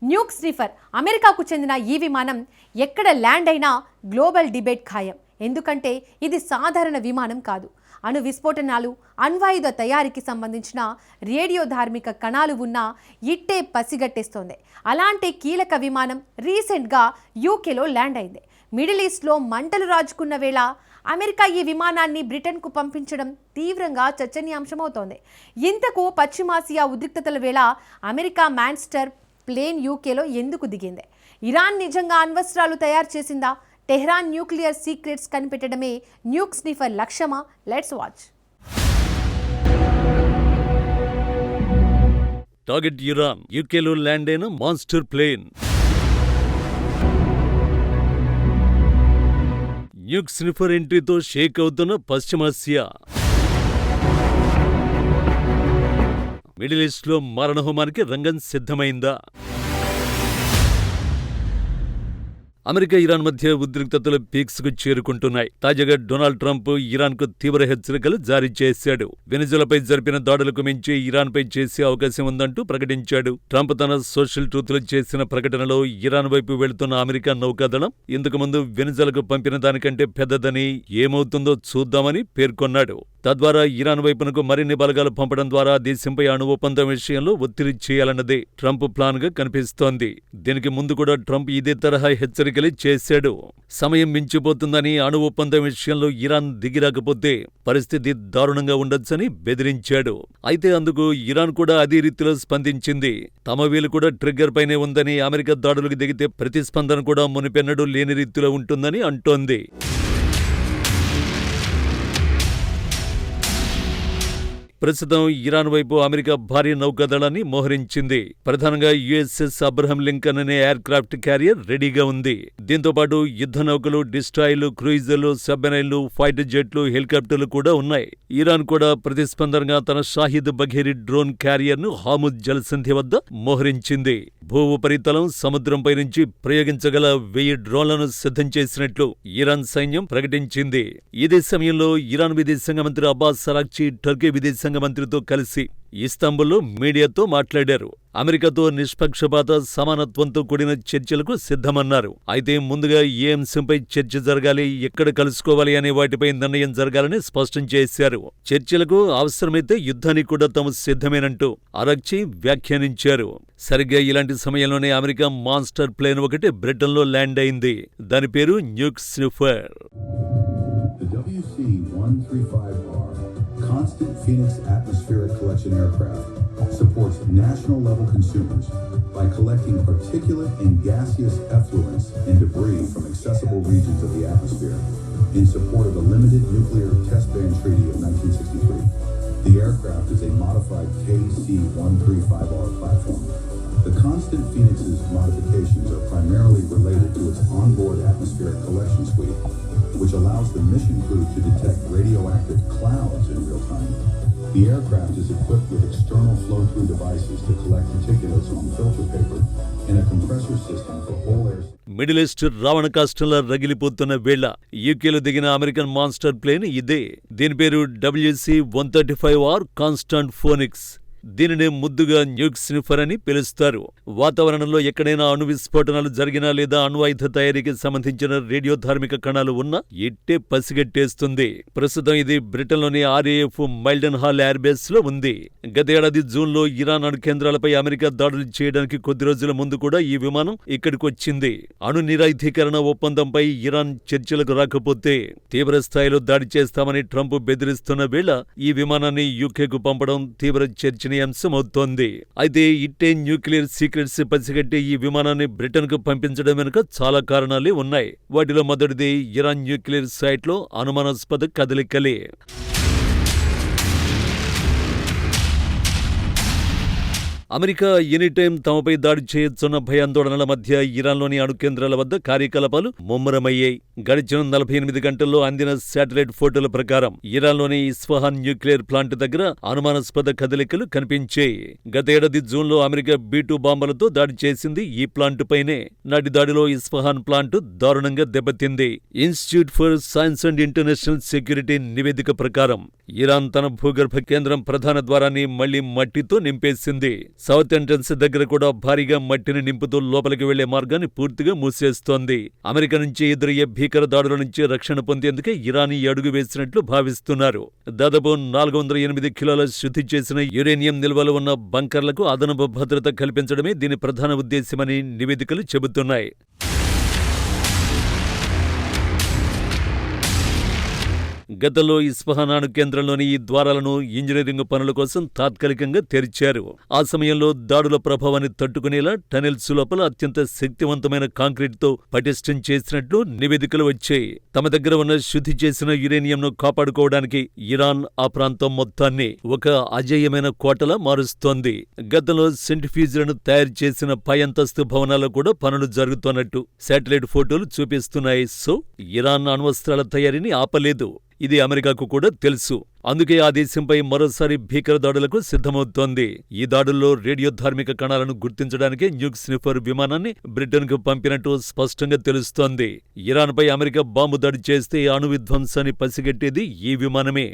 Nuke sniffer అమెరికాకు చెందిన ఈ విమానం ఎక్కడ ల్యాండ్ అయినా గ్లోబల్ డిబేట్ ఖాయం. ఎందుకంటే ఇది సాధారణ విమానం కాదు. అణు విస్ఫోటనాలు, అణ్వాయుధ తయారీకి సంబంధించిన రేడియో ధార్మిక కణాలు ఉన్న ఇట్టే పసిగట్టేస్తోంది. అలాంటి కీలక విమానం రీసెంట్గా యూకేలో ల్యాండ్ అయింది. మిడిల్ ఈస్ట్లో మంటలు రాజుకున్న వేళ అమెరికా ఈ విమానాన్ని బ్రిటన్కు పంపించడం తీవ్రంగా చర్చనీయాంశమవుతోంది. ఇంతకు పశ్చిమాసియా ఉద్రిక్తతల వేళ అమెరికా మాన్స్టర్ ప్లేన్ యూకేలో ఎందుకు దిగింది? ఇరాన్ నిజంగా అణ్వస్త్రాలు తయారు చేసిందా? టెహ్రాన్ న్యూక్లియర్ సీక్రెట్స్ కనిపెట్టడమే న్యూక్ స్నిఫర్ లక్ష్యమా? Let's watch. Target Iran. యూకేలో ల్యాండ్ అయిన మాన్స్టర్ ప్లేన్. న్యూక్ స్నిఫర్ ఎంట్రీతో షేక్ అవుతున్న పశ్చిమాసియా. మిడిల్ ఈస్ట్లో మారణహోమానికి రంగం సిద్ధమైందా? అమెరికా ఇరాన్ మధ్య ఉద్రిక్తతలు పీక్స్కు చేరుకుంటున్నాయి. తాజాగా డొనాల్డ్ ట్రంప్ ఇరాన్కు తీవ్ర హెచ్చరికలు జారీ చేశాడు. వెనిజులాపై జరిపిన దాడులకు మించి ఇరాన్పై చేసే అవకాశం ఉందంటూ ప్రకటించాడు. ట్రంప్ తన సోషల్ ట్రూత్లో చేసిన ప్రకటనలో ఇరాన్ వైపు వెళుతున్న అమెరికా నౌకాదళం ఇంతకు ముందు వెనిజులాకు పంపిన దానికంటే పెద్దదని, ఏమవుతుందో చూద్దామని పేర్కొన్నాడు. తద్వారా ఇరాన్ వైపునకు మరిన్ని బలగాలు పంపడం ద్వారా దేశంపై అణు ఒప్పందం విషయంలో ఒత్తిడి చేయాలన్నదే ట్రంప్ ప్లాన్గా కనిపిస్తోంది. దీనికి ముందు కూడా ట్రంప్ ఇదే తరహా హెచ్చరికలు చేశాడు. సమయం మించిపోతుందని, అణు ఒప్పందం విషయంలో ఇరాన్ దిగిరాకపోతే పరిస్థితి దారుణంగా ఉండొచ్చని బెదిరించాడు. అయితే అందుకు ఇరాన్ కూడా అదే రీతిలో స్పందించింది. తమ వీలు కూడా ట్రిగ్గర్ పైనే ఉందని, అమెరికా దాడులకు దిగితే ప్రతిస్పందన కూడా మునిపెన్నడూ లేని రీతిలో ఉంటుందని అంటోంది. ప్రస్తుతం ఇరాన్ వైపు అమెరికా భారీ నౌకాదళాన్ని మోహరించింది. ప్రధానంగా యుఎస్ఎస్ అబ్రహం లింకన్ అనే ఎయిర్ క్రాఫ్ట్ క్యారియర్ రెడీగా ఉంది. దీంతో పాటు యుద్ధ నౌకలు, డిస్ట్రాయర్లు, క్రూయిజర్లు, సబ్మెరైన్లు, ఫైటర్ జెట్లు, హెలికాప్టర్లు కూడా ఉన్నాయి. ఇరాన్ కూడా ప్రతిస్పందనగా తన షాహిద్ బఘేరి డ్రోన్ క్యారియర్ను హాముద్ జలసంధి వద్ద మోహరించింది. భూ ఉపరితలం, సముద్రంపై నుంచి ప్రయోగించగల 1000 డ్రోన్లను సిద్ధం చేసినట్లు ఇరాన్ సైన్యం ప్రకటించింది. ఇదే సమయంలో ఇరాన్ విదేశాంగ మంత్రి అబ్బాస్ అరాగ్చి టర్కీ విదేశాంగ మంత్రితో కలిసి ఇస్తాంబుల్లో మీడియాతో మాట్లాడారు. అమెరికాతో నిష్పక్షపాత, సమానత్వంతో కూడిన చర్చలకు సిద్ధమన్నారు. అయితే ముందుగా ఏ అంశంపై చర్చ జరగాలి, ఎక్కడ కలుసుకోవాలి అనే వాటిపై నిర్ణయం జరగాలని స్పష్టం చేశారు. చర్చలకు అవసరమైతే యుద్ధానికి కూడా తాము సిద్ధమేనంటూ అరాగ్చి వ్యాఖ్యానించారు. సరిగ్గా ఇలాంటి సమయంలోనే అమెరికా మాన్స్టర్ ప్లేన్ ఒకటి బ్రిటన్లో ల్యాండ్ అయింది. దాని పేరు Nuke sniffer. Constant Phoenix atmospheric collection aircraft supports national-level consumers by collecting particulate and gaseous effluents and debris from accessible regions of the atmosphere in support of the Limited Nuclear Test Ban Treaty of 1963. The aircraft is a modified KC-135R platform. The Constant Phoenix's modifications are primarily related to its onboard atmospheric collection suite, which allows the mission crew to detect radioactive clouds in real time. The aircraft is equipped with external flow-through devices to collect particulates on filter paper and a compressor system for whole air. Middle East Ravana కాష్టంలా రగిలిపోతున్న వేళ యూకేలో దిగిన American monster plane ఇదే. దీని పేరు WC-135R constant phonics. దీనినే ముద్దుగా న్యూక్ స్నిఫర్ అని పిలుస్తారు. వాతావరణంలో ఎక్కడైనా అణు విస్ఫోటనాలు జరిగినా లేదా అణ్వాయుధ తయారీకి సంబంధించిన రేడియో ధార్మిక కణాలు ఉన్నా ఇట్టే పసిగట్టేస్తుంది. ప్రస్తుతం ఇది బ్రిటన్లోని RAF మైల్డన్ హాల్ ఎయిర్ బేస్ లో ఉంది. గతేడాది జూన్లో ఇరాన్ అణు కేంద్రాలపై అమెరికా దాడులు చేయడానికి కొద్ది రోజుల ముందు కూడా ఈ విమానం ఇక్కడికి వచ్చింది. అణు నిరాయుధీకరణ ఒప్పందంపై ఇరాన్ చర్చలకు రాకపోతే తీవ్ర స్థాయిలో దాడి చేస్తామని ట్రంప్ బెదిరిస్తున్న వేళ ఈ విమానాన్ని యూకేకు పంపడం తీవ్ర చర్చనీయాంశమవుతోంది. అయితే ఇట్టే న్యూక్లియర్ సీక్రెట్స్ పసిగట్టి ఈ విమానాన్ని బ్రిటన్కు పంపించడం వెనుక చాలా కారణాలే ఉన్నాయి. వాటిలో మొదటిది ఇరాన్ న్యూక్లియర్ సైట్లో అనుమానాస్పద కదలికలే. అమెరికా ఎనీటైం తమపై దాడి చేయొచ్చున్న భయాందోళనల మధ్య ఇరాన్లోని అణు కేంద్రాల వద్ద కార్యకలాపాలు ముమ్మరమయ్యాయి. గడిచిన 48 గంటల్లో అందిన శాటిలైట్ ఫోటోల ప్రకారం ఇరాన్లోని ఇస్ఫహాన్ న్యూక్లియర్ ప్లాంట్ దగ్గర అనుమానాస్పద కదలికలు కనిపించాయి. గతేడాది జూన్లో అమెరికా B-2 బాంబులతో దాడి చేసింది ఈ ప్లాంట్ పైనే. నాటి దాడిలో ఇస్ఫహాన్ ప్లాంట్ దారుణంగా దెబ్బతింది. Institute for science and international security నివేదిక ప్రకారం ఇరాన్ తన భూగర్భ కేంద్రం ప్రధాన ద్వారాన్ని మళ్లీ మట్టితో నింపేసింది. సౌత్ ఎంట్రన్స్ దగ్గర కూడా భారీగా మట్టిని నింపుతూ లోపలికి వెళ్లే మార్గాన్ని పూర్తిగా మూసేస్తోంది. అమెరికా నుంచి ఎదురయ్యే భీకర దాడుల నుంచి రక్షణ పొందేందుకే ఇరాన్ ఈ అడుగు వేసినట్లు భావిస్తున్నారు. దాదాపు 408 కిలోల శుద్ధి చేసిన యురేనియం నిల్వలు ఉన్న బంకర్లకు అదనపు భద్రత కల్పించడమే దీని ప్రధాన ఉద్దేశ్యమని నివేదికలు చెబుతున్నాయి. గతంలో ఇస్ఫహాన్ అణు కేంద్రంలోని ఈ ద్వారాలను ఇంజనీరింగ్ పనుల కోసం తాత్కాలికంగా తెరిచారు. ఆ సమయంలో దాడుల ప్రభావాన్ని తట్టుకునేలా టనెల్స్ లోపల అత్యంత శక్తివంతమైన కాంక్రీట్తో పటిష్టం చేసినట్లు నివేదికలు వచ్చాయి. తమ దగ్గర ఉన్న శుద్ధి చేసిన యురేనియంను కాపాడుకోవడానికి ఇరాన్ ఆ ప్రాంతం మొత్తాన్ని ఒక అజేయమైన కోటలా మారుస్తోంది. గతంలో సెంట్రిఫ్యూజ్లను తయారు చేసిన పై అంతస్తు భవనాల్లో కూడా పనులు జరుగుతున్నట్టు శాటిలైట్ ఫోటోలు చూపిస్తున్నాయి. సో ఇరాన్ అణ్వస్త్రాల తయారీని ఆపలేదు. ఇది అమెరికాకు కూడా తెలుసు. అందుకే ఆ దేశంపై మరోసారి భీకర దాడులకు సిద్ధమవుతోంది. ఈ దాడుల్లో రేడియో ధార్మిక కణాలను గుర్తించడానికే న్యూక్ స్నిఫర్ విమానాన్ని బ్రిటన్కు పంపినట్టు స్పష్టంగా తెలుస్తోంది. ఇరాన్పై అమెరికా బాంబు దాడి చేస్తే అణు విధ్వంసాన్ని పసిగట్టేది ఈ విమానమే.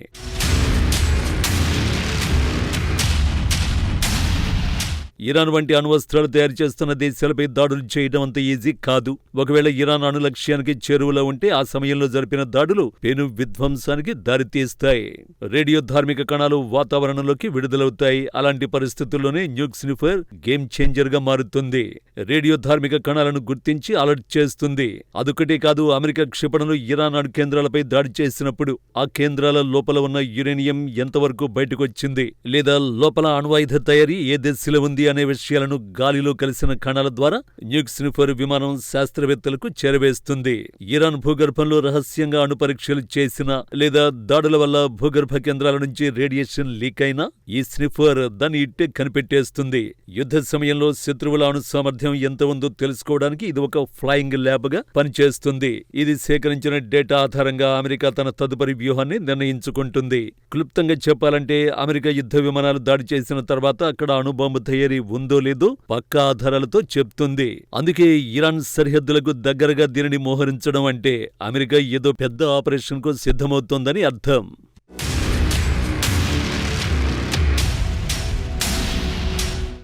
ఇరాన్ వంటి అణ్వస్త్రాలు తయారు చేస్తున్న దేశాలపై దాడులు చేయడం అంత ఈజీ కాదు. ఒకవేళ ఇరాన్ అణు లక్ష్యానికి చేరువలో ఉంటే ఆ సమయంలో జరిపిన దాడులు పెను విధ్వంసానికి దారితీస్తాయి. రేడియో ధార్మిక కణాలు వాతావరణంలోకి విడుదలవుతాయి. అలాంటి పరిస్థితుల్లోనే న్యూక్ స్నిఫర్ గేమ్ చేంజర్ గా మారుతుంది. రేడియో ధార్మిక కణాలను గుర్తించి అలర్ట్ చేస్తుంది. అదొకటే కాదు, అమెరికా క్షిపణులు ఇరాన్ అణు కేంద్రాలపై దాడి చేసినప్పుడు ఆ కేంద్రాల లోపల ఉన్న యురేనియం ఎంతవరకు బయటకొచ్చింది, లేదా లోపల అణ్వాయుధ తయారీ ఏ దశలో ఉంది అనే విషయాలను గాలిలో కలిసిన కణాల ద్వారా న్యూక్ స్నిఫర్ విమానం శాస్త్రవేత్తలకు చేరవేస్తుంది. ఇరాన్ భూగర్భంలో రహస్యంగా అణు పరీక్షలు చేసినా లేదా దాడుల వల్ల భూగర్భ కేంద్రాల నుంచి రేడియేషన్ లీక్ అయినా ఈ స్నిఫర్ దాన్ని ఇట్టే కనిపెట్టేస్తుంది. యుద్ధ సమయంలో శత్రువుల అణు సామర్థ్యం ఎంత ఉందో తెలుసుకోవడానికి ఇది ఒక ఫ్లయింగ్ ల్యాబ్ గా పనిచేస్తుంది. ఇది సేకరించిన డేటా ఆధారంగా అమెరికా తన తదుపరి వ్యూహాన్ని నిర్ణయించుకుంటుంది. క్లుప్తంగా చెప్పాలంటే అమెరికా యుద్ధ విమానాలు దాడి చేసిన తర్వాత అక్కడ అణుబాంబు తయారీ ఉందో లేదో పక్కా ఆధారాలతో చెప్తుంది. అందుకే ఇరాన్ సరిహద్దులకు దగ్గరగా దీనిని మోహరించడం అంటే అమెరికా ఏదో పెద్ద ఆపరేషన్ కు సిద్ధమవుతోందని అర్థం.